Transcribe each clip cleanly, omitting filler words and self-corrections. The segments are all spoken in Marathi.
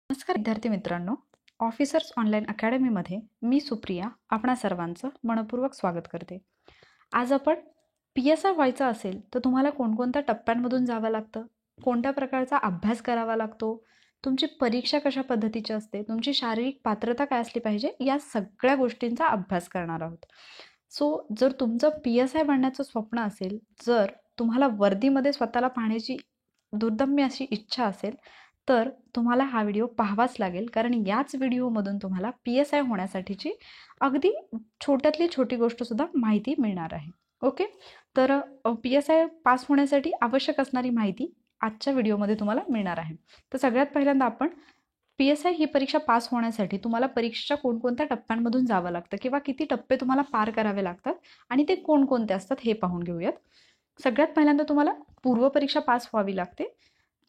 नमस्कार विद्यार्थी मित्रांनो, ऑफिसर्स ऑनलाईन अकॅडमीमध्ये मी सुप्रिया आपणा सर्वांचं मनपूर्वक स्वागत करते. आज आपण PSI व्हायचं असेल तर तुम्हाला कोणकोणत्या टप्प्यांमधून जावं लागतं, कोणत्या प्रकारचा अभ्यास करावा लागतो, तुमची परीक्षा कशा पद्धतीची असते, तुमची शारीरिक पात्रता काय असली पाहिजे, या सगळ्या गोष्टींचा अभ्यास करणार आहोत. सो जर तुमचं PSI बनण्याचं स्वप्न असेल, जर तुम्हाला वर्दीमध्ये स्वतःला पाहण्याची दुर्दम्य अशी इच्छा असेल, तर तुम्हाला हा व्हिडिओ पाहावाच लागेल, कारण याच व्हिडिओमधून तुम्हाला PSI होण्यासाठीची अगदी छोट्यातली छोटी गोष्टसुद्धा माहिती मिळणार आहे. ओके, तर PSI पास होण्यासाठी आवश्यक असणारी माहिती आजच्या व्हिडिओमध्ये तुम्हाला मिळणार आहे. तर सगळ्यात पहिल्यांदा आपण PSI ही परीक्षा पास होण्यासाठी तुम्हाला परीक्षेच्या कोणकोणत्या टप्प्यांमधून जावं लागतं किंवा किती टप्पे तुम्हाला पार करावे लागतात आणि ते कोणकोणते असतात हे पाहून घेऊयात. सगळ्यात पहिल्यांदा तुम्हाला पूर्वपरीक्षा पास व्हावी लागते.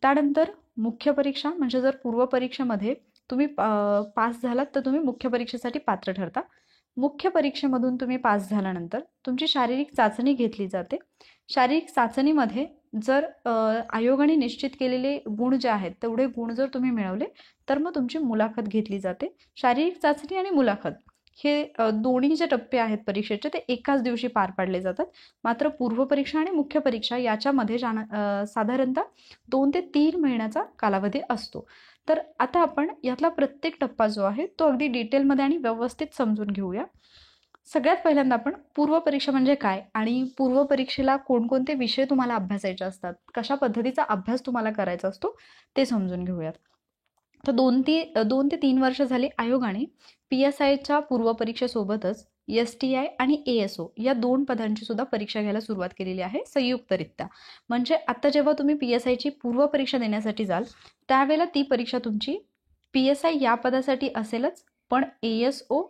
त्यानंतर मुख्य परीक्षा, म्हणजे जर पूर्वपरीक्षेमध्ये तुम्ही पास झालात तर तुम्ही मुख्य परीक्षेसाठी पात्र ठरता. मुख्य परीक्षेमधून तुम्ही पास झाल्यानंतर तुमची शारीरिक चाचणी घेतली जाते. शारीरिक चाचणीमध्ये जर आयोगाने निश्चित केलेले गुण जे आहेत तेवढे गुण जर तुम्ही मिळवले तर मग तुमची मुलाखत घेतली जाते. शारीरिक चाचणी आणि मुलाखत हे दोन्ही जे टप्पे आहेत परीक्षेचे ते एकाच दिवशी पार पाडले जातात. मात्र पूर्वपरीक्षा आणि मुख्य परीक्षा याच्यामध्ये साधारणतः 2 ते 3 महिन्याचा कालावधी असतो. तर आता आपण यातला प्रत्येक टप्पा जो आहे तो अगदी डिटेलमध्ये आणि व्यवस्थित समजून घेऊया. सगळ्यात पहिल्यांदा आपण पूर्वपरीक्षा म्हणजे काय आणि पूर्वपरीक्षेला कोणकोणते विषय तुम्हाला अभ्यासायचे असतात, कशा पद्धतीचा अभ्यास तुम्हाला करायचा असतो ते समजून घेऊयात. तर 2 ते 3 वर्ष झाली आयोगाने PSIच्या पूर्वपरीक्षेसोबतच STI आणि ASO या 2 पदांची सुद्धा परीक्षा घ्यायला सुरुवात केलेली आहे संयुक्तरित्या. म्हणजे आता जेव्हा तुम्ही PSIची पूर्वपरीक्षा देण्यासाठी जाल त्यावेळेला ती परीक्षा तुमची PSI या पदासाठी असेलच, पण ASO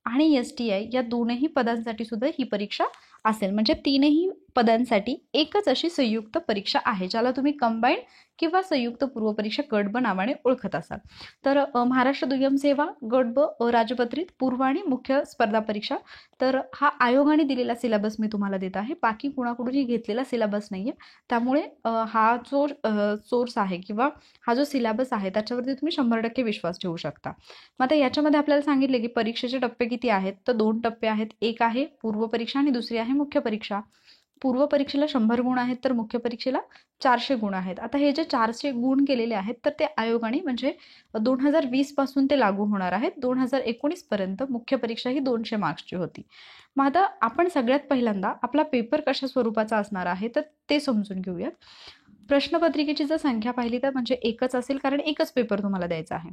आणि STI या दोनही पदांसाठी सुद्धा ही परीक्षा असेल. म्हणजे तीनही पदांसाठी एकच अशी संयुक्त परीक्षा आहे, ज्याला तुम्ही कंबाईंड किंवा संयुक्त पूर्वपरीक्षा गट ब नावाने ओळखत असाल. तर महाराष्ट्र दुय्यम सेवा गट ब राजपत्रित पूर्व आणि मुख्य स्पर्धा परीक्षा, तर हा आयोगाने दिलेला सिलेबस मी तुम्हाला देत आहे. बाकी कुणाकडूनही घेतलेला सिलेबस नाहीये. त्यामुळे हा जो सोर्स आहे किंवा हा जो सिलेबस आहे त्याच्यावरती तुम्ही 100% विश्वास ठेवू शकता. मग आता याच्यामध्ये आपल्याला सांगितले की परीक्षेचे टप्पे किती आहेत, तर 2 टप्पे आहेत. एक आहे पूर्वपरीक्षा आणि दुसरी आहे मुख्य परीक्षा. पूर्वपरीक्षेला 100 गुण आहेत तर मुख्य परीक्षेला 400 गुण आहेत. आता हे जे 400 गुण केलेले आहेत तर ते आयोगाने म्हणजे 2020 पासून ते लागू होणार आहेत. 2019 पर्यंत मुख्य परीक्षा ही 200 मार्क्सची होती. मग आता आपण सगळ्यात पहिल्यांदा आपला पेपर कशा स्वरूपाचा असणार आहे तर ते समजून घेऊयात. प्रश्नपत्रिकेची जर संख्या पाहिली तर म्हणजे एकच असेल, कारण एकच पेपर तुम्हाला द्यायचा आहे.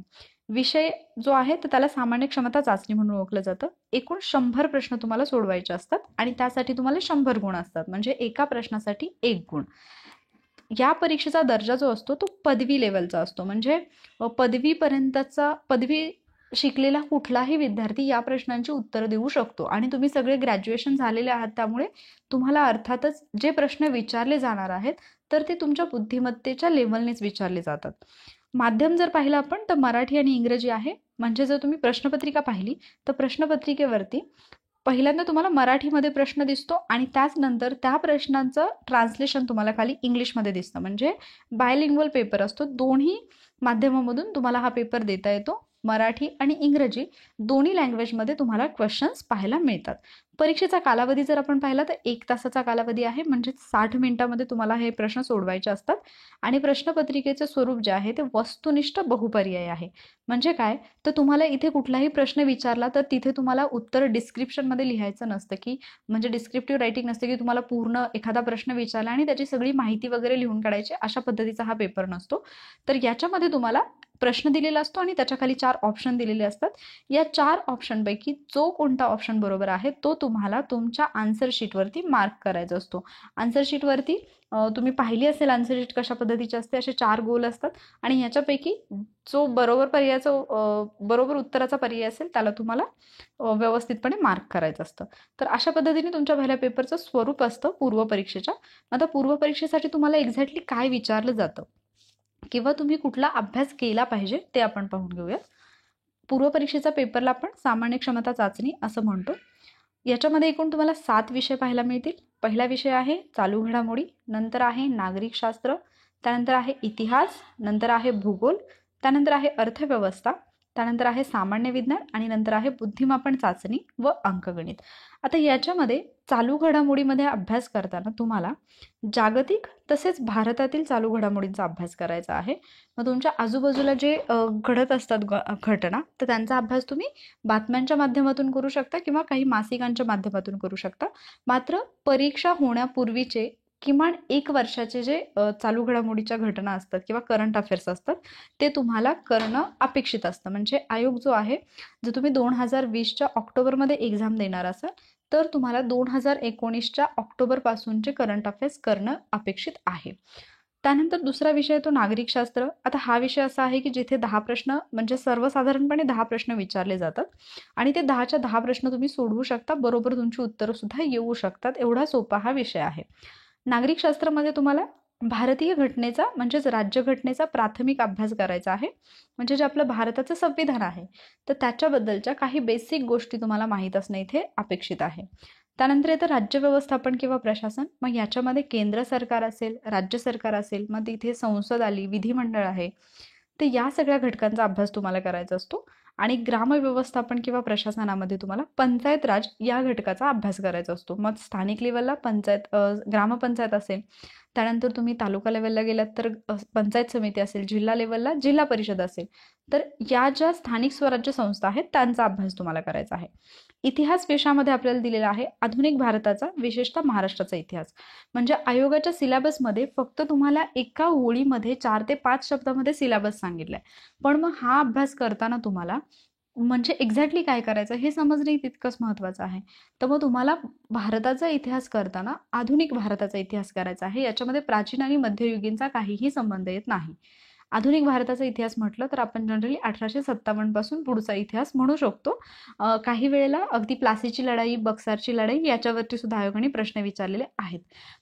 विषय जो आहे तर त्याला सामान्य क्षमता चाचणी म्हणून ओळखलं जातं. एकूण 100 प्रश्न तुम्हाला सोडवायचे असतात आणि त्यासाठी तुम्हाला 100 गुण असतात, म्हणजे एका प्रश्नासाठी 1 गुण. या परीक्षेचा दर्जा जो असतो तो पदवी लेवलचा असतो, म्हणजे पदवी शिकलेला कुठलाही विद्यार्थी या प्रश्नांची उत्तरं देऊ शकतो. आणि तुम्ही सगळे ग्रॅज्युएशन झालेले आहात, त्यामुळे तुम्हाला अर्थातच जे प्रश्न विचारले जाणार आहेत तर ते तुमच्या बुद्धिमत्तेच्या लेवलनेच विचारले जातात. माध्यम जर पाहिलं आपण तर मराठी आणि इंग्रजी आहे. म्हणजे जर तुम्ही प्रश्नपत्रिका पाहिली तर प्रश्नपत्रिकेवरती पहिल्यांदा तुम्हाला मराठीमध्ये प्रश्न दिसतो आणि त्याचनंतर त्या प्रश्नांचं ट्रान्सलेशन तुम्हाला खाली इंग्लिशमध्ये दिसतं. म्हणजे बायलिंग्वल पेपर असतो. दोन्ही माध्यमामधून तुम्हाला हा पेपर देता येतो. मराठी आणि इंग्रजी दोन्ही लँग्वेजमध्ये तुम्हाला क्वेश्चन्स पाहायला मिळतात. परीक्षेचा कालावधी जर आपण पाहिला तर 1 तासाचा कालावधी आहे, म्हणजे 60 मिनिटांमध्ये तुम्हाला हे प्रश्न सोडवायचे असतात. आणि प्रश्नपत्रिकेचं स्वरूप जे आहे ते वस्तुनिष्ठ बहुपर्याय आहे. म्हणजे काय, तर तुम्हाला इथे कुठलाही प्रश्न विचारला तर तिथे तुम्हाला उत्तर डिस्क्रिप्शनमध्ये लिहायचं नसतं, की म्हणजे डिस्क्रिप्टिव्ह रायटिंग नसते की तुम्हाला पूर्ण एखादा प्रश्न विचारला आणि त्याची सगळी माहिती वगैरे लिहून काढायची, अशा पद्धतीचा हा पेपर नसतो. तर याच्यामध्ये तुम्हाला प्रश्न दिलेला असतो आणि त्याच्या खाली 4 ऑप्शन दिलेले असतात. या 4 ऑप्शनपैकी जो कोणता ऑप्शन बरोबर आहे तो तुम्हाला तुमच्या आन्सर शीटवरती मार्क करायचा असतो. आन्सर शीटवरती तुम्ही पाहिली असेल आन्सर शीट कशा पद्धतीची असते. असे 4 गोल असतात आणि याच्यापैकी जो बरोबर उत्तराचा पर्याय असेल त्याला तुम्हाला व्यवस्थितपणे मार्क करायचं असतं. तर अशा पद्धतीने तुमच्या पहिल्या पेपरचं स्वरूप असतं पूर्वपरीक्षेच्या. आता पूर्वपरीक्षेसाठी तुम्हाला एक्झॅक्टली काय विचारलं जातं किंवा तुम्ही कुठला अभ्यास केला पाहिजे ते आपण पाहून घेऊयात. पूर्वपरीक्षेचा पेपरला आपण सामान्य क्षमता चाचणी असं म्हणतो. याच्यामध्ये एकूण तुम्हाला 7 विषय पाहायला मिळतील. पहिला विषय आहे चालू घडामोडी, नंतर आहे नागरिक शास्त्र, त्यानंतर आहे इतिहास, नंतर आहे भूगोल, त्यानंतर आहे अर्थव्यवस्था, त्यानंतर आहे सामान्य विज्ञान आणि नंतर आहे बुद्धिमापन चाचणी व अंकगणित. आता याच्यामध्ये चालू घडामोडीमध्ये अभ्यास करताना तुम्हाला जागतिक तसेच भारतातील चालू घडामोडींचा अभ्यास करायचा आहे. मग तुमच्या आजूबाजूला जे घडत असतात घटना, तर त्यांचा अभ्यास तुम्ही बातम्यांच्या माध्यमातून करू शकता किंवा काही मासिकांच्या माध्यमातून करू शकता. मात्र परीक्षा होण्यापूर्वीचे किमान 1 वर्षाचे जे चालू घडामोडीच्या घटना असतात किंवा करंट अफेअर्स असतात ते तुम्हाला करणं अपेक्षित असतं. म्हणजे आयोग जो आहे, जर तुम्ही 2020च्या ऑक्टोबरमध्ये एक्झाम देणार असाल तर तुम्हाला 2019च्या ऑक्टोबरपासूनचे करंट अफेअर्स करणं अपेक्षित आहे. त्यानंतर दुसरा विषय येतो नागरिकशास्त्र. आता हा विषय असा आहे की जिथे 10 प्रश्न म्हणजे सर्वसाधारणपणे 10 प्रश्न विचारले जातात आणि ते 10च्या 10 प्रश्न तुम्ही सोडवू शकता, बरोबर तुमची उत्तरं सुद्धा येऊ शकतात, एवढा सोपा हा विषय आहे. नागरिकशास्त्रामध्ये तुम्हाला भारतीय घटनेचा म्हणजेच राज्यघटनेचा प्राथमिक अभ्यास करायचा आहे. म्हणजे जे आपलं भारताचं संविधान आहे तर त्याच्याबद्दलच्या काही बेसिक गोष्टी तुम्हाला माहीत असणं इथे अपेक्षित आहे. त्यानंतर येतं राज्य व्यवस्थापन किंवा प्रशासन. मग याच्यामध्ये केंद्र सरकार असेल, राज्य सरकार असेल, मग तिथे संसद आली, विधिमंडळ आहे, तर या सगळ्या घटकांचा अभ्यास तुम्हाला करायचा असतो. आणि ग्राम व्यवस्थापन किंवा प्रशासनामध्ये तुम्हाला पंचायत राज या घटकाचा अभ्यास करायचा असतो. मग स्थानिक लेवलला ग्रामपंचायत असेल, त्यानंतर तुम्ही तालुका लेवलला गेलात तर पंचायत समिती असेल, जिल्हा लेवलला जिल्हा परिषद असेल, तर या ज्या स्थानिक स्वराज्य संस्था आहेत त्यांचा अभ्यास तुम्हाला करायचा आहे. इतिहास विषयामध्ये आपल्याला दिलेला आहे आधुनिक भारताचा, विशेषतः महाराष्ट्राचा इतिहास. म्हणजे आयोगाच्या सिलेबसमध्ये फक्त तुम्हाला एका ओळीमध्ये 4 ते 5 शब्दामध्ये सिलेबस सांगितलाय, पण मग हा अभ्यास करताना तुम्हाला म्हणजे एक्झॅक्टली काय करायचं हे समजणे तितकंच महत्त्वाचं आहे. तर मग तुम्हाला भारताचा इतिहास करताना आधुनिक भारताचा इतिहास करायचा आहे. याच्यामध्ये प्राचीन आणि मध्ययुगीनचा काहीही संबंध येत नाही. आधुनिक भारताचा इतिहास म्हटलं तर आपण जनरली 1857 पासून पुढचा इतिहास म्हणू शकतो. काही वेळेला अगदी प्लासीची लढाई, बक्सारची लढाई याच्यावरती सुद्धा आयोगाने प्रश्न विचारलेले आहेत.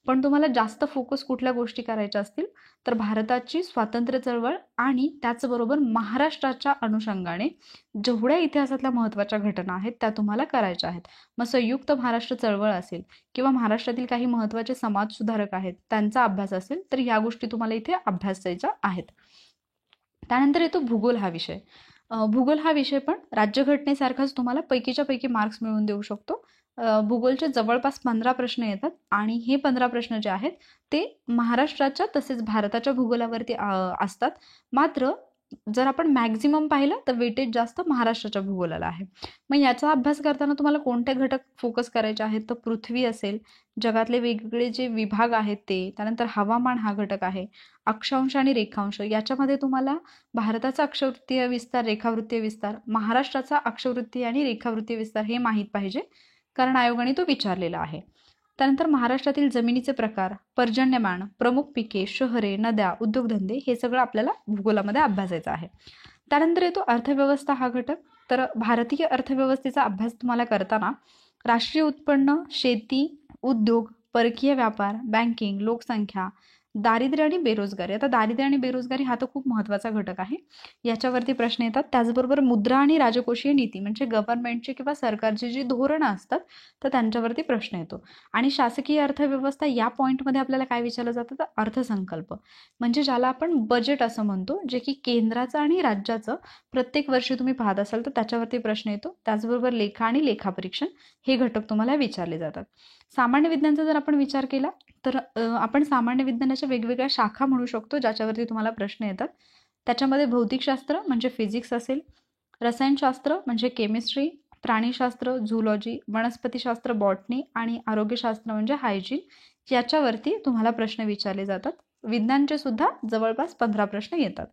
पण तुम्हाला जास्त फोकस कुठल्या गोष्टी करायच्या असतील तर भारताची स्वातंत्र्य चळवळ आणि त्याचबरोबर महाराष्ट्राच्या अनुषंगाने जेवढ्या इतिहासातल्या महत्त्वाच्या घटना आहेत त्या तुम्हाला करायच्या आहेत. मग संयुक्त महाराष्ट्र चळवळ असेल किंवा महाराष्ट्रातील काही महत्त्वाचे समाजसुधारक आहेत त्यांचा अभ्यास असेल तर या गोष्टी तुम्हाला इथे अभ्यासायच्या आहेत. त्यानंतर येतो भूगोल हा विषय. भूगोल हा विषय पण राज्यघटनेसारखाच तुम्हाला पैकीच्या पैकी मार्क्स मिळवून देऊ शकतो. भूगोलचे जवळपास 15 प्रश्न येतात आणि हे 15 प्रश्न जे आहेत ते महाराष्ट्राच्या तसेच भारताच्या भूगोलावरती असतात. मात्र जर आपण मॅक्झिमम पाहिलं तर वेटेज जास्त महाराष्ट्राच्या भूगोलाला आहे. मग याचा अभ्यास करताना तुम्हाला कोणते घटक फोकस करायचे आहेत तर पृथ्वी असेल, जगातले वेगवेगळे जे विभाग आहेत ते, त्यानंतर हवामान हा घटक आहे, अक्षांश आणि रेखांश. याच्यामध्ये तुम्हाला भारताचा अक्षवृत्तीय विस्तार, रेखावृत्तीय विस्तार, महाराष्ट्राचा अक्षवृत्तीय आणि रेखावृत्तीय विस्तार हे माहीत पाहिजे, कारण आयोगाने तो विचारलेला आहे. त्यानंतर महाराष्ट्रातील जमिनीचे प्रकार, पर्जन्यमान, प्रमुख पिके, शहरे, नद्या, उद्योगधंदे हे सगळं आपल्याला भूगोलामध्ये अभ्यासायचं आहे. त्यानंतर येतो अर्थव्यवस्था हा घटक. तर भारतीय अर्थव्यवस्थेचा अभ्यास तुम्हाला करताना राष्ट्रीय उत्पन्न, शेती, उद्योग, परकीय व्यापार, बँकिंग, लोकसंख्या, दारिद्र्य आणि बेरोजगारी. आता दारिद्र्य आणि बेरोजगारी हा तर खूप महत्त्वाचा घटक आहे, याच्यावरती प्रश्न येतात. त्याचबरोबर मुद्रा आणि राजकोषीय नीती म्हणजे गव्हर्नमेंटची किंवा सरकारची जी धोरणं असतात तर त्यांच्यावरती प्रश्न येतो. आणि शासकीय अर्थव्यवस्था या पॉईंटमध्ये आपल्याला काय विचारलं जातं तर अर्थसंकल्प, म्हणजे ज्याला आपण बजेट असं म्हणतो, जे की केंद्राचं आणि राज्याचं प्रत्येक वर्षी तुम्ही पाहत असाल तर त्याच्यावरती प्रश्न येतो. त्याचबरोबर लेखा आणि लेखापरीक्षण हे घटक तुम्हाला विचारले जातात. सामान्य विज्ञानाचा जर आपण विचार केला तर आपण सामान्य विज्ञानाच्या वेगवेगळ्या शाखा म्हणू शकतो ज्याच्यावरती तुम्हाला प्रश्न येतात. त्याच्यामध्ये भौतिकशास्त्र म्हणजे फिजिक्स असेल, रसायनशास्त्र म्हणजे केमिस्ट्री, प्राणीशास्त्र झूलॉजी, वनस्पतीशास्त्र बॉटनी आणि आरोग्यशास्त्र म्हणजे हायजीन याच्यावरती तुम्हाला प्रश्न विचारले जातात. विज्ञानचे सुद्धा जवळपास 15 प्रश्न येतात.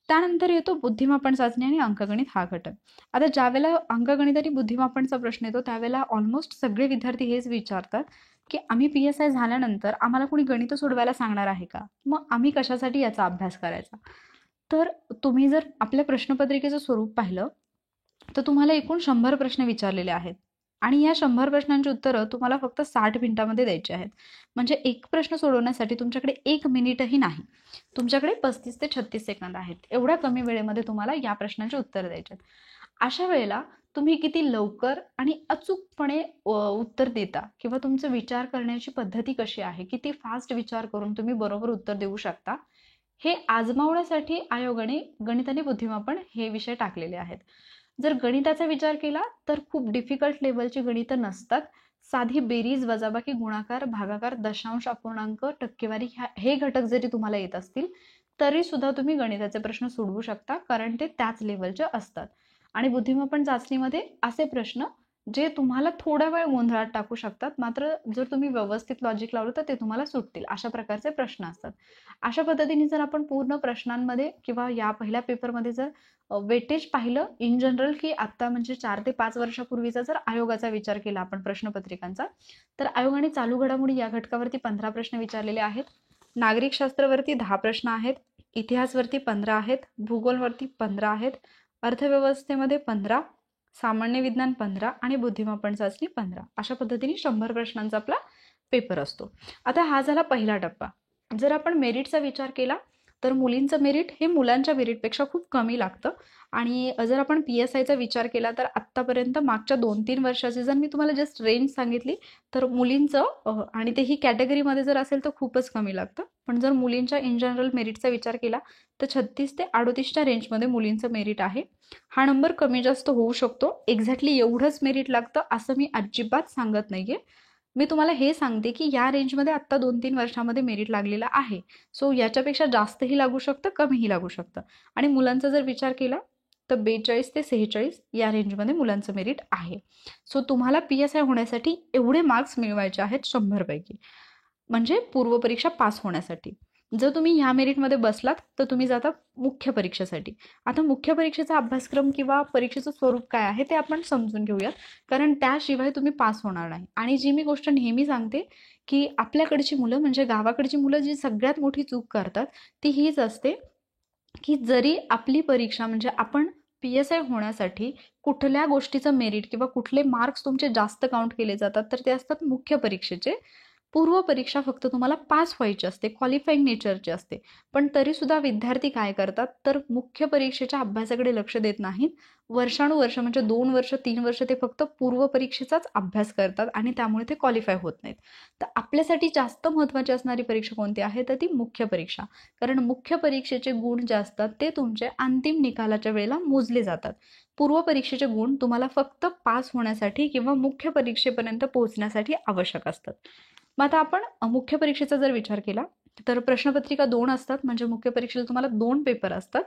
त्यानंतर येतो बुद्धिमापन चाचणी आणि अंकगणित हा घटक. आता ज्यावेळेला अंकगणित आणि बुद्धिमापनचा प्रश्न येतो त्यावेळेला ऑलमोस्ट सगळे विद्यार्थी हेच विचारतात की आम्ही PSI झाल्यानंतर आम्हाला कोणी गणित सोडवायला सांगणार आहे का, मग आम्ही कशासाठी याचा अभ्यास करायचा. तर तुम्ही जर आपल्या प्रश्नपत्रिकेचं स्वरूप पाहिलं तर तुम्हाला एकूण 100 प्रश्न विचारलेले आहेत आणि या 100 प्रश्नांची उत्तरं तुम्हाला फक्त 60 मिनिटांमध्ये द्यायची आहेत. म्हणजे एक प्रश्न सोडवण्यासाठी तुमच्याकडे 1 मिनिटही नाही, तुमच्याकडे 35 ते 36 सेकंद आहेत. एवढ्या कमी वेळेमध्ये तुम्हाला या प्रश्नांची उत्तरं द्यायची आहेत. अशा वेळेला तुम्ही किती लवकर आणि अचूकपणे उत्तर देता किंवा तुमचं विचार करण्याची पद्धती कशी आहे, किती फास्ट विचार करून तुम्ही बरोबर उत्तर देऊ शकता, हे आजमावण्यासाठी आयोगाने गणित आणि बुद्धिमापन हे विषय टाकलेले आहेत. जर गणिताचा विचार केला तर खूप डिफिकल्ट लेवलची गणितं नसतात. साधी बेरीज, वजाबाकी, गुणाकार, भागाकार, दशांश, अपूर्णांक, टक्केवारी हे घटक जरी तुम्हाला येत असतील तरी सुद्धा तुम्ही गणिताचे प्रश्न सोडवू शकता, कारण ते त्याच लेवलचे असतात. आणि बुद्धिमापन चाचणीमध्ये असे प्रश्न जे तुम्हाला थोडा वेळ गोंधळात टाकू शकतात, मात्र जर तुम्ही व्यवस्थित लॉजिक लावलं तर ते तुम्हाला सुटतील, अशा प्रकारचे प्रश्न असतात. अशा पद्धतीने जर आपण पूर्ण प्रश्नांमध्ये किंवा या पहिल्या पेपरमध्ये जर वेटेज पाहिलं इन जनरल, की आता म्हणजे 4 ते 5 वर्षापूर्वीचा जर आयोगाचा विचार केला आपण प्रश्नपत्रिकांचा, तर आयोगाने चालू घडामोडी या घटकावरती 15 प्रश्न विचारलेले आहेत. नागरिक शास्त्रावरती 10 प्रश्न आहेत, इतिहासवरती 15 आहेत, भूगोलवरती 15 आहेत, अर्थव्यवस्थेमध्ये 15, सामान्य विज्ञान 15 आणि बुद्धिमापन चाचणी 15, अशा पद्धतीने 100 प्रश्नांचा आपला पेपर असतो. आता हा झाला पहिला टप्पा. जर आपण मेरिटचा विचार केला तर मुलींचं मेरिट हे मुलांच्या मेरिटपेक्षा खूप कमी लागतं. आणि जर आपण PSIचा विचार केला तर आत्तापर्यंत मागच्या 2-3 वर्षाची जर मी तुम्हाला जस्ट रेंज सांगितली तर मुलींचं आणि तेही कॅटेगरीमध्ये जर असेल तर खूपच कमी लागतं. पण जर मुलींच्या इन जनरल मेरिटचा विचार केला तर 36 ते 38च्या रेंजमध्ये मुलींचं मेरिट आहे. हा नंबर कमी जास्त होऊ शकतो. एक्झॅक्टली एवढंच मेरिट लागतं असं मी अजिबात सांगत नाहीये. मी तुम्हाला हे सांगते की या रेंजमध्ये आत्ता 2-3 वर्षामध्ये मेरिट लागलेला आहे. सो याच्यापेक्षा जास्तही लागू शकतं, कमीही लागू शकतं. आणि मुलांचा जर विचार केला तर 42 ते 46 या रेंजमध्ये मुलांचं मेरिट आहे. सो तुम्हाला PSI होण्यासाठी एवढे मार्क्स मिळवायचे आहेत 100 पैकी, म्हणजे पूर्वपरीक्षा पास होण्यासाठी. जर तुम्ही ह्या मेरिटमध्ये बसलात तर तुम्ही जाता मुख्य परीक्षेसाठी. आता मुख्य परीक्षेचा अभ्यासक्रम किंवा परीक्षेचं स्वरूप काय आहे ते आपण समजून घेऊयात, कारण त्याशिवाय तुम्ही पास होणार नाही. आणि जी मी गोष्ट नेहमी सांगते की आपल्याकडची मुलं म्हणजे गावाकडची मुलं जी सगळ्यात मोठी चूक करतात ती हीच असते की जरी आपली परीक्षा म्हणजे आपण PSI होण्यासाठी कुठल्या गोष्टीचं मेरिट किंवा कुठले मार्क्स तुमचे जास्त काउंट केले जातात तर ते असतात मुख्य परीक्षेचे. पूर्व परीक्षा फक्त तुम्हाला पास व्हायची असते, क्वालिफाईंग नेचरची असते. पण तरी सुद्धा विद्यार्थी काय करतात तर मुख्य परीक्षेच्या अभ्यासाकडे लक्ष देत नाहीत. वर्षानुवर्ष म्हणजे 2 वर्ष 3 वर्ष ते फक्त पूर्व परीक्षेचाच अभ्यास करतात आणि त्यामुळे ते क्वालिफाय होत नाहीत. तर आपल्यासाठी जास्त महत्त्वाची असणारी परीक्षा कोणती आहे तर ती मुख्य परीक्षा. कारण मुख्य परीक्षेचे गुण जे असतात ते तुमचे अंतिम निकालाच्या वेळेला मोजले जातात. पूर्व परीक्षेचे गुण तुम्हाला फक्त पास होण्यासाठी किंवा मुख्य परीक्षेपर्यंत पोहोचण्यासाठी आवश्यक असतात. मग आता आपण मुख्य परीक्षेचा जर विचार केला तर प्रश्नपत्रिका 2 असतात, म्हणजे मुख्य परीक्षेला तुम्हाला 2 पेपर असतात.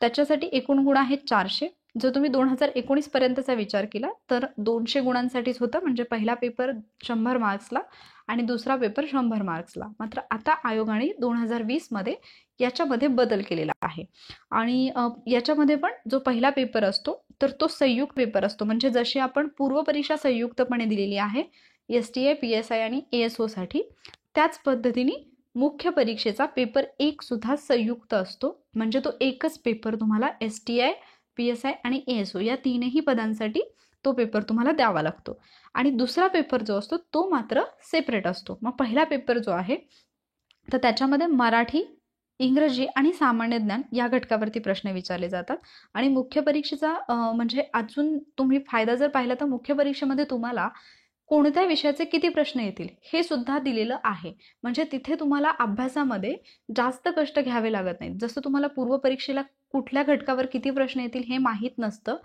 त्याच्यासाठी एकूण गुण आहेत 400. जर तुम्ही 2019 पर्यंतचा विचार केला तर 200 गुणांसाठीच होतं, म्हणजे पहिला पेपर 100 मार्क्सला आणि दुसरा पेपर 100 मार्क्सला. मात्र आता आयोगाने 2020 मध्ये याच्यामध्ये बदल केलेला आहे. आणि याच्यामध्ये पण जो पहिला पेपर असतो तर तो संयुक्त पेपर असतो, म्हणजे जशी आपण पूर्व परीक्षा संयुक्तपणे दिलेली आहे STI, PSI आणि ASO साठी, त्याच पद्धतीने मुख्य परीक्षेचा पेपर 1 सुद्धा संयुक्त असतो. म्हणजे तो एकच पेपर तुम्हाला STI, PSI आणि ASO या तीनही पदांसाठी तो पेपर तुम्हाला द्यावा लागतो. आणि दुसरा पेपर जो असतो तो मात्र सेपरेट असतो. मग पहिला पेपर जो आहे तर त्याच्यामध्ये मराठी, इंग्रजी आणि सामान्य ज्ञान या घटकावरती प्रश्न विचारले जातात. आणि मुख्य परीक्षेचा म्हणजे अजून तुम्ही फायदा जर पाहिला तर मुख्य परीक्षेमध्ये तुम्हाला कोणत्या विषयाचे किती प्रश्न येतील हे सुद्धा दिलेलं आहे. म्हणजे तिथे तुम्हाला अभ्यासामध्ये जास्त कष्ट घ्यावे लागत नाहीत. जसं तुम्हाला पूर्व परीक्षेला कुठल्या घटकावर किती प्रश्न येतील हे माहीत नसतं,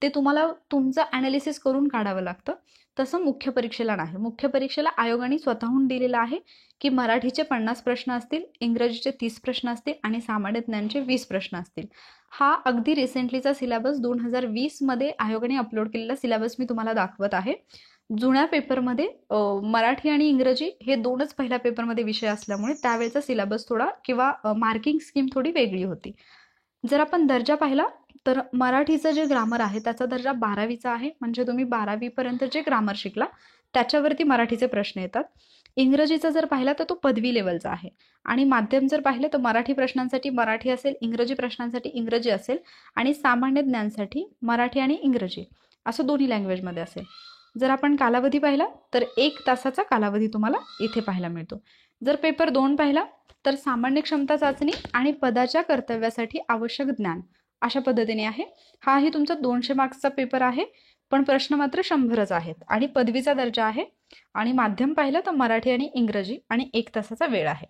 ते तुम्हाला तुमचं ॲनालिसिस करून काढावं लागतं. तसं मुख्य परीक्षेला नाही. मुख्य परीक्षेला आयोगाने स्वतःहून दिलेलं आहे की मराठीचे 50 प्रश्न असतील, इंग्रजीचे 30 प्रश्न असतील आणि सामान्य ज्ञानचे 20 प्रश्न असतील. हा अगदी रिसेंटलीचा सिलेबस 2020 मध्ये आयोगाने अपलोड केलेला सिलेबस मी तुम्हाला दाखवत आहे. जुन्या पेपरमध्ये मराठी आणि इंग्रजी हे 2च पहिल्या पेपरमध्ये विषय असल्यामुळे त्यावेळेचा सिलेबस थोडा किंवा मार्किंग स्कीम थोडी वेगळी होती. जर आपण दर्जा पाहिला तर मराठीचं जे ग्रामर आहे त्याचा दर्जा 12वीचा आहे, म्हणजे तुम्ही 12वी पर्यंत जे ग्रामर शिकला त्याच्यावरती मराठीचे प्रश्न येतात. इंग्रजीचा जर पाहिला तर तो पदवी लेवलचा आहे. आणि माध्यम जर पाहिलं तर मराठी प्रश्नांसाठी मराठी असेल, इंग्रजी प्रश्नांसाठी इंग्रजी असेल आणि सामान्य ज्ञानसाठी मराठी आणि इंग्रजी असं दोन्ही लँग्वेजमध्ये असेल. जर आपण कालावधी पाहिला तर 1 तासाचा कालावधी तुम्हाला इथे पाहायला मिळतो. जर पेपर 2 पाहिला तर सामान्य क्षमता चाचणी आणि पदाच्या कर्तव्यासाठी आवश्यक ज्ञान अशा पद्धतीने आहे. हाही तुमचा 200 मार्क्सचा पेपर आहे, पण प्रश्न मात्र 100च आहेत आणि पदवीचा दर्जा आहे. आणि माध्यम पाहिलं तर मराठी आणि इंग्रजी आणि 1 तासाचा वेळ आहे.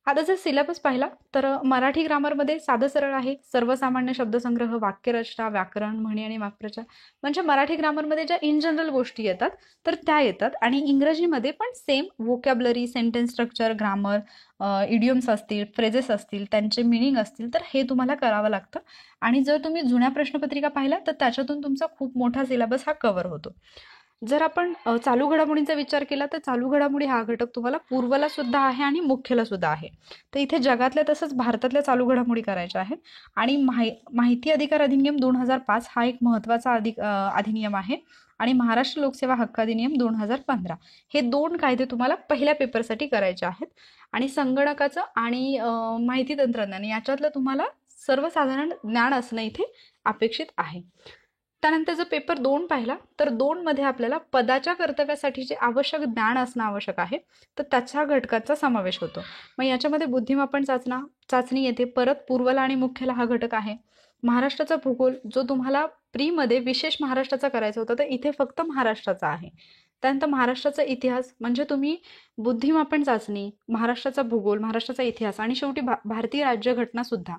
आता जर सिलेबस पाहिला तर मराठी ग्रामरमध्ये साधं सरळ आहे, सर्वसामान्य शब्दसंग्रह, वाक्यरचना, व्याकरण, म्हणी आणि वाक्प्रचार, म्हणजे मराठी ग्रामरमध्ये ज्या इन जनरल गोष्टी येतात तर त्या येतात. आणि इंग्रजीमध्ये पण same vocabulary, sentence structure, grammar, idioms असतील, फ्रेजेस असतील, त्यांचे मिनिंग असतील, तर हे तुम्हाला करावं लागतं. आणि जर तुम्ही जुन्या प्रश्नपत्रिका पाहिल्या तर त्याच्यातून तुमचा खूप मोठा सिलेबस हा कव्हर होतो. जर आपण चालू घडामोडींचा विचार केला तर चालू घडामोडी हा घटक तुम्हाला पूर्वला सुद्धा आहे आणि मुख्यला सुद्धा आहे. तर इथे जगातल्या तसंच भारतातल्या चालू घडामोडी करायच्या आहेत. आणि माहिती अधिकार अधिनियम 2005 हा एक महत्त्वाचा अधिनियम आहे. आणि महाराष्ट्र लोकसेवा हक्क अधिनियम 2015 हे 2 कायदे तुम्हाला पहिल्या पेपरसाठी करायचे आहेत. आणि संगणकाचं आणि माहिती तंत्रज्ञान याच्यातलं तुम्हाला सर्वसाधारण ज्ञान असणं इथे अपेक्षित आहे. त्यानंतर जर पेपर 2 पाहिला तर 2 मध्ये आपल्याला पदाच्या कर्तव्यासाठी जे आवश्यक ज्ञान असणं आवश्यक आहे तर त्याच्या घटकाचा समावेश होतो. मग याच्यामध्ये बुद्धिमापन चाचणी येते. परत पूर्वला आणि मुख्यला हा घटक आहे. महाराष्ट्राचा भूगोल जो तुम्हाला प्रीमध्ये विशेष महाराष्ट्राचा करायचा होता तर इथे फक्त महाराष्ट्राचा आहे. त्यानंतर महाराष्ट्राचा इतिहास म्हणजे तुम्ही बुद्धिमापन चाचणी, महाराष्ट्राचा भूगोल, महाराष्ट्राचा इतिहास आणि शेवटी भारतीय राज्यघटना सुद्धा,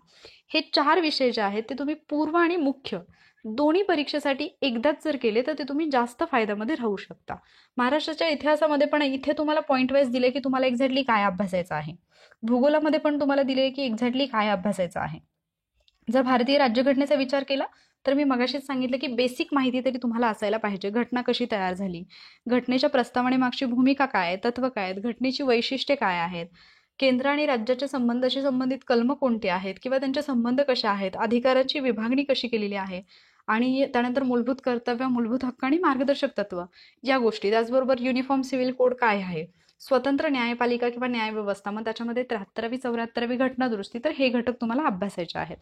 हे 4 विषय जे आहेत ते तुम्ही पूर्व आणि मुख्य दोन्ही परीक्षेसाठी एकदाच जर केले तर ते तुम्ही जास्त फायद्यामध्ये राहू शकता. महाराष्ट्राच्या इतिहासामध्ये पण इथे तुम्हाला पॉईंट वाईज दिले की तुम्हाला एक्झॅक्टली काय अभ्यासायचं आहे. भूगोलामध्ये पण तुम्हाला दिले की एक्झॅक्टली काय अभ्यासायचं आहे. जर भारतीय राज्यघटनेचा विचार केला तर मी मगाशीच सांगितलं की बेसिक माहिती तरी तुम्हाला असायला पाहिजे. घटना कशी तयार झाली, घटनेच्या प्रस्तावनेमागची भूमिका काय आहे, तत्व काय आहेत, घटनेची वैशिष्ट्ये काय आहेत, केंद्र आणि राज्याच्या संबंधाशी संबंधित कलम कोणते आहेत किंवा त्यांचे संबंध कसे आहेत, अधिकारांची विभागणी कशी केलेली आहे, आणि त्यानंतर मूलभूत कर्तव्य, मूलभूत हक्क आणि मार्गदर्शक तत्व या गोष्टी. त्याचबरोबर युनिफॉर्म सिव्हिल कोड काय आहे, स्वतंत्र न्यायपालिका किंवा न्यायव्यवस्था, मग त्याच्यामध्ये 73वी 74वी घटना दुरुस्ती, तर हे घटक तुम्हाला अभ्यासायचे आहेत.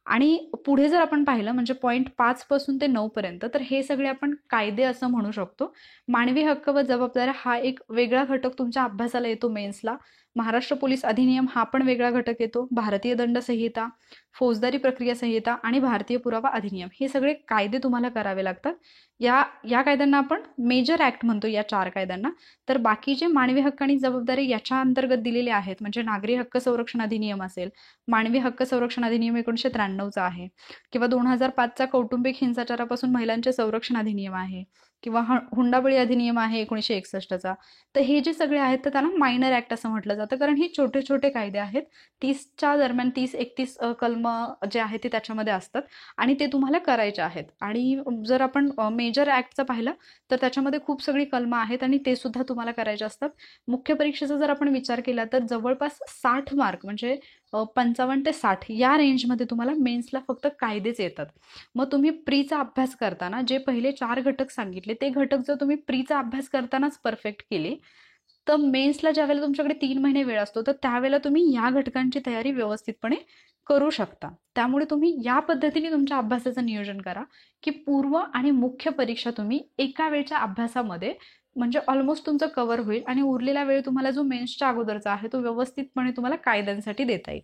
आणि पुढे जर आपण पाहिलं म्हणजे पॉईंट 5 पासून ते 9 पर्यंत तर हे सगळे आपण कायदे असं म्हणू शकतो. मानवी हक्क व जबाबदाऱ्या हा एक वेगळा घटक तुमच्या अभ्यासाला येतो मेन्सला. महाराष्ट्र पोलीस अधिनियम हा पण वेगळा घटक येतो. भारतीय दंड संहिता, फौजदारी प्रक्रिया संहिता आणि भारतीय पुरावा अधिनियम हे सगळे कायदे तुम्हाला करावे लागतात. या कायद्यांना आपण मेजर ऍक्ट म्हणतो, या 4 कायद्यांना. तर बाकी जे मानवी हक्क आणि जबाबदारी याच्या अंतर्गत दिलेले आहेत म्हणजे नागरी हक्क संरक्षण अधिनियम असेल, मानवी हक्क संरक्षण अधिनियम 1993चा आहे, किंवा 2005चा कौटुंबिक हिंसाचारापासून महिलांचे संरक्षण अधिनियम आहे, किंवा हुंडाबळी अधिनियम आहे 1961चा. तर हे जे सगळे आहेत तर त्यांना मायनर ऍक्ट असं म्हटलं जातं, कारण हे छोटे छोटे कायदे आहेत. 30च्या दरम्यान 30-31 कलम जे आहेत ते त्याच्यामध्ये असतात आणि ते तुम्हाला करायचे आहेत. आणि जर आपण मेजर ऍक्टचं पाहिलं तर त्याच्यामध्ये खूप सगळी कलम आहेत आणि ते सुद्धा तुम्हाला करायचे असतात. मुख्य परीक्षेचा जर आपण विचार केला तर जवळपास 60 मार्क म्हणजे 55 ते 60 या रेंजमध्ये तुम्हाला मेन्सला फक्त कायदेच येतात. मग तुम्ही प्रीचा अभ्यास करताना जे पहिले 4 घटक सांगितले ते घटक जर तुम्ही प्रीचा अभ्यास करतानाच परफेक्ट केले तर मेन्सला ज्यावेळेला तुमच्याकडे 3 महिने वेळ असतो तर त्यावेळेला तुम्ही या घटकांची तयारी व्यवस्थितपणे करू शकता. त्यामुळे तुम्ही या पद्धतीने तुमच्या अभ्यासाचं नियोजन करा की पूर्व आणि मुख्य परीक्षा तुम्ही एका वेळच्या अभ्यासामध्ये म्हणजे ऑलमोस्ट तुमचं कव्हर होईल आणि उरलेला वेळ तुम्हाला जो मेन्सच्या अगोदरचा आहे तो व्यवस्थितपणे तुम्हाला कायद्यांसाठी देता येईल.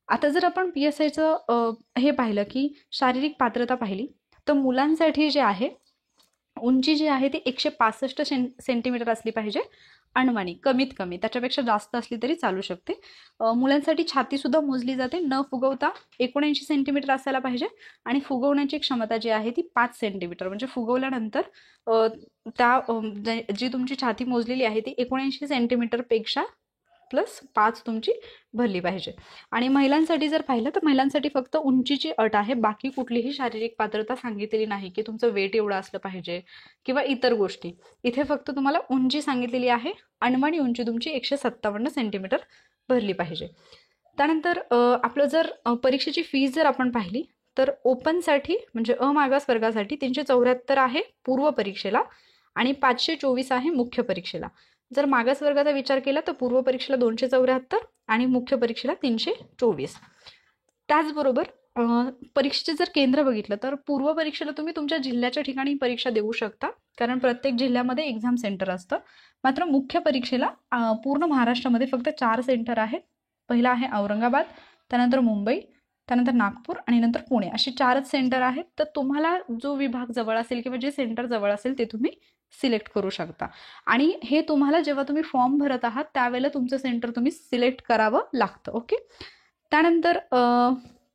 आता जर आपण PSIचं हे पाहिलं की शारीरिक पात्रता पाहिली तर मुलांसाठी जे आहे उंची जी आहे ती 165 सेंटीमीटर असली पाहिजे अणमानी, कमीत कमी. त्याच्यापेक्षा जास्त असली तरी चालू शकते. मुलांसाठी छाती सुद्धा मोजली जाते. न फुगवता 79 सेंटीमीटर असायला पाहिजे आणि फुगवण्याची क्षमता जी आहे ती 5 सेंटीमीटर म्हणजे फुगवल्यानंतर जी तुमची छाती मोजलेली आहे ती 79 सेंटीमीटर पेक्षा +5 तुमची भरली पाहिजे. आणि महिलांसाठी जर पाहिलं तर महिलांसाठी फक्त उंचीची अट आहे, बाकी कुठलीही शारीरिक पात्रता सांगितलेली नाही की तुमचं वेट एवढं असलं पाहिजे किंवा इतर गोष्टी. इथे फक्त तुम्हाला उंची सांगितलेली आहे. अणमानी उंची तुमची 157 सेंटीमीटर भरली पाहिजे. त्यानंतर आपलं जर परीक्षेची फीस जर आपण पाहिली तर ओपनसाठी म्हणजे अमागास वर्गासाठी 374 आहे पूर्व परीक्षेला आणि 524 आहे मुख्य परीक्षेला. जर मागास वर्गाचा विचार केला तर पूर्व परीक्षेला 274 आणि मुख्य परीक्षेला 324. त्याचबरोबर परीक्षेचे जर केंद्र बघितलं तर पूर्व परीक्षेला तुम्ही तुमच्या जिल्ह्याच्या ठिकाणी परीक्षा देऊ शकता कारण प्रत्येक जिल्ह्यामध्ये एक्झाम सेंटर असतं. मात्र मुख्य परीक्षेला पूर्ण महाराष्ट्रामध्ये फक्त 4 सेंटर आहेत. पहिला आहे औरंगाबाद, त्यानंतर मुंबई, त्यानंतर नागपूर आणि नंतर पुणे, अशी 4च सेंटर आहेत. तर तुम्हाला जो विभाग जवळ असेल किंवा जे सेंटर जवळ असेल ते तुम्ही सिलेक्ट करू शकता. आणि हे तुम्हाला जेव्हा तुम्ही फॉर्म भरत आहात त्यावेळेला तुमचं सेंटर तुम्ही सिलेक्ट करावं लागतं. ओके. त्यानंतर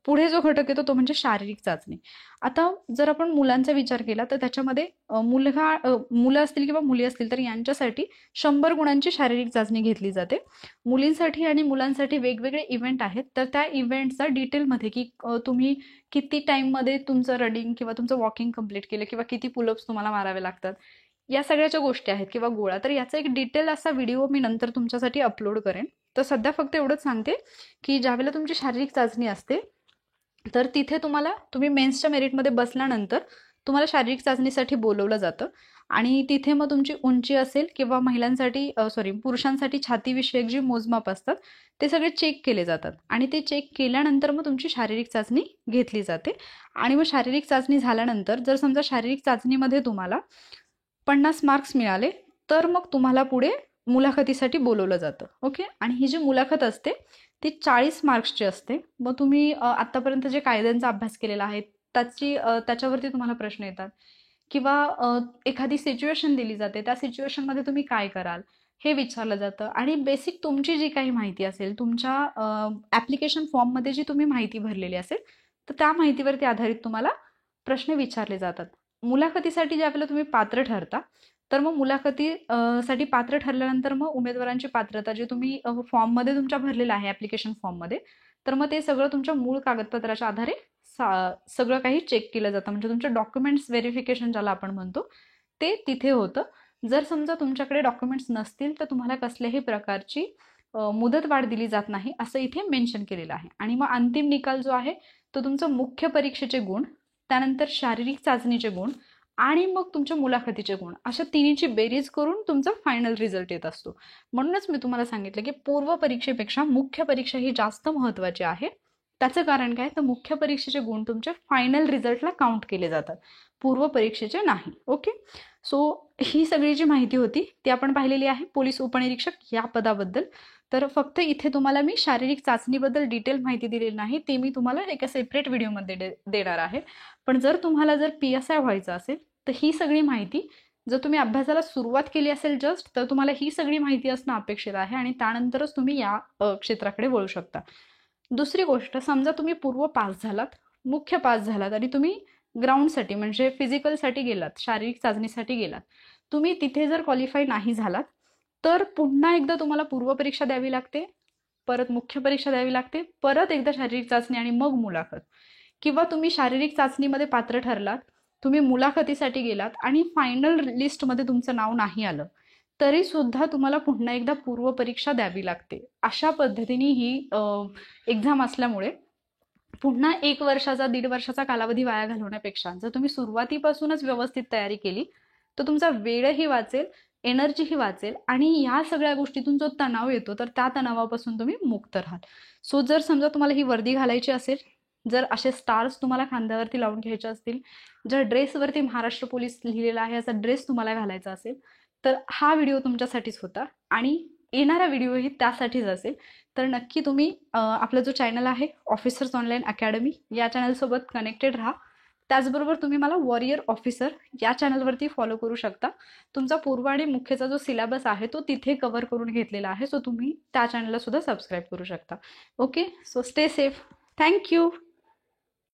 पुढे जो घटक येतो तो म्हणजे शारीरिक चाचणी. आता जर आपण मुलांचा विचार केला तर त्याच्यामध्ये मुलं असतील किंवा मुली असतील तर यांच्यासाठी 100 गुणांची शारीरिक चाचणी घेतली जाते. मुलींसाठी आणि मुलांसाठी वेगवेगळे इव्हेंट आहेत. तर त्या इव्हेंटचा डिटेलमध्ये की तुम्ही किती टाईममध्ये तुमचं रनिंग किंवा तुमचं वॉकिंग कंप्लीट केलं किंवा किती पुलअप्स तुम्हाला मारावे लागतात, या सगळ्याच्या गोष्टी आहेत किंवा गोळा. तर याचा एक डिटेल असा व्हिडिओ मी नंतर तुमच्यासाठी अपलोड करेन. तर सध्या फक्त एवढंच सांगते की ज्यावेळेला तुमची शारीरिक चाचणी असते तर तिथे तुम्ही मेन्सच्या मेरिटमध्ये बसल्यानंतर तुम्हाला शारीरिक चाचणीसाठी बोलवलं जातं. आणि तिथे मग तुमची उंची असेल किंवा पुरुषांसाठी छातीविषयक जी मोजमाप असतात ते सगळे चेक केले जातात. आणि ते चेक केल्यानंतर मग तुमची शारीरिक चाचणी घेतली जाते. आणि मग शारीरिक चाचणी झाल्यानंतर जर समजा शारीरिक चाचणीमध्ये तुम्हाला 50 मार्क्स मिळाले तर मग तुम्हाला पुढे मुलाखतीसाठी बोलवलं जातं. ओके. आणि ही जी मुलाखत असते ती 40 मार्क्सची असते. मग तुम्ही आत्तापर्यंत जे कायद्यांचा अभ्यास केलेला आहे त्याच्यावरती तुम्हाला प्रश्न येतात किंवा एखादी सिच्युएशन दिली जाते, त्या सिच्युएशनमध्ये तुम्ही काय कराल हे विचारलं जातं. आणि बेसिक तुमची जी काही माहिती असेल, तुमच्या ॲप्लिकेशन फॉर्ममध्ये जी तुम्ही माहिती भरलेली असेल तर त्या माहितीवरती आधारित तुम्हाला प्रश्न विचारले जातात. मुलाखतीसाठी ज्यावेळेला तुम्ही पात्र ठरता तर मग मुलाखतीसाठी पात्र ठरल्यानंतर मग उमेदवारांची पात्रता जी तुम्ही फॉर्ममध्ये तुमच्या भरलेलं आहे ॲप्लिकेशन फॉर्ममध्ये, तर मग ते सगळं तुमच्या मूळ कागदपत्राच्या आधारे सगळं काही चेक केलं जातं. म्हणजे तुमच्या डॉक्युमेंट्स व्हेरिफिकेशन ज्याला आपण म्हणतो ते तिथे होतं. जर समजा तुमच्याकडे डॉक्युमेंट्स नसतील तर तुम्हाला कसल्याही प्रकारची मुदतवाढ दिली जात नाही असं इथे मेन्शन केलेलं आहे. आणि मग अंतिम निकाल जो आहे तो तुमचं मुख्य परीक्षेचे गुण, त्यानंतर शारीरिक चाचणीचे गुण आणि मग तुमच्या मुलाखतीचे गुण, अशा तिन्हीची बेरीज करून तुमचा फायनल रिझल्ट येत असतो. म्हणूनच मी तुम्हाला सांगितलं की पूर्व परीक्षेपेक्षा मुख्य परीक्षा ही जास्त महत्त्वाची आहे. त्याचं कारण काय, तर मुख्य परीक्षेचे गुण तुमच्या फायनल रिझल्टला काउंट केले जातात, पूर्व परीक्षेचे नाही. ओके. सो ही सगळी जी माहिती होती ती आपण पाहिलेली आहे पोलीस उपनिरीक्षक या पदाबद्दल. तर फक्त इथे तुम्हाला मी शारीरिक चाचणीबद्दल डिटेल माहिती दिलेली नाही, ते मी तुम्हाला एका सेपरेट व्हिडिओमध्ये देणार आहे. पण जर तुम्हाला PSI व्हायचं असेल तर ही सगळी माहिती, जर तुम्ही अभ्यासाला सुरुवात केली असेल जस्ट, तर तुम्हाला ही सगळी माहिती असणं अपेक्षित आहे आणि त्यानंतरच तुम्ही या क्षेत्राकडे वळू शकता. दुसरी गोष्ट, समजा तुम्ही पूर्व पास झालात, मुख्य पास झालात आणि तुम्ही ग्राउंडसाठी म्हणजे फिजिकलसाठी गेलात, शारीरिक चाचणीसाठी गेलात, तुम्ही तिथे जर क्वालिफाय नाही झालात तर पुन्हा एकदा तुम्हाला पूर्व परीक्षा द्यावी लागते, परत मुख्य परीक्षा द्यावी लागते, परत एकदा शारीरिक चाचणी आणि मग मुलाखत. किंवा तुम्ही शारीरिक चाचणीमध्ये पात्र ठरलात, तुम्ही मुलाखतीसाठी गेलात आणि फायनल लिस्टमध्ये तुमचं नाव नाही आलं तरी सुद्धा तुम्हाला पुन्हा एकदा पूर्व परीक्षा द्यावी लागते. अशा पद्धतीने ही एक्झाम असल्यामुळे पुन्हा 1 वर्षाचा 1.5 वर्षाचा कालावधी वाया घालवण्यापेक्षा जर तुम्ही सुरुवातीपासूनच व्यवस्थित तयारी केली तर तुमचा वेळही वाचेल, एनर्जीही वाचेल आणि या सगळ्या गोष्टीतून जो तणाव येतो तर त्या तणावापासून तुम्ही मुक्त राहाल. सो जर समजा तुम्हाला ही वर्दी घालायची असेल, जर असे स्टार्स तुम्हाला खांद्यावरती लावून घ्यायचे असतील, जर ड्रेसवरती महाराष्ट्र पोलीस लिहिलेला आहे असा ड्रेस तुम्हाला घालायचा असेल तर हा व्हिडिओ तुमच्यासाठीच होता आणि येणारा व्हिडिओही त्यासाठीच असेल. तर नक्की तुम्ही आपला जो चॅनल आहे ऑफिसर्स ऑनलाईन अकॅडमी या चॅनलसोबत कनेक्टेड राहा. त्याचबरोबर तुम्ही मला वॉरियर ऑफिसर या चॅनलवरती फॉलो करू शकता. तुमचा पूर्व आणि मुख्यचा जो सिलेबस आहे तो तिथे कव्हर करून घेतलेला आहे. सो तुम्ही त्या चॅनलला सुद्धा सबस्क्राईब करू शकता. Okay. So stay safe. Thank you.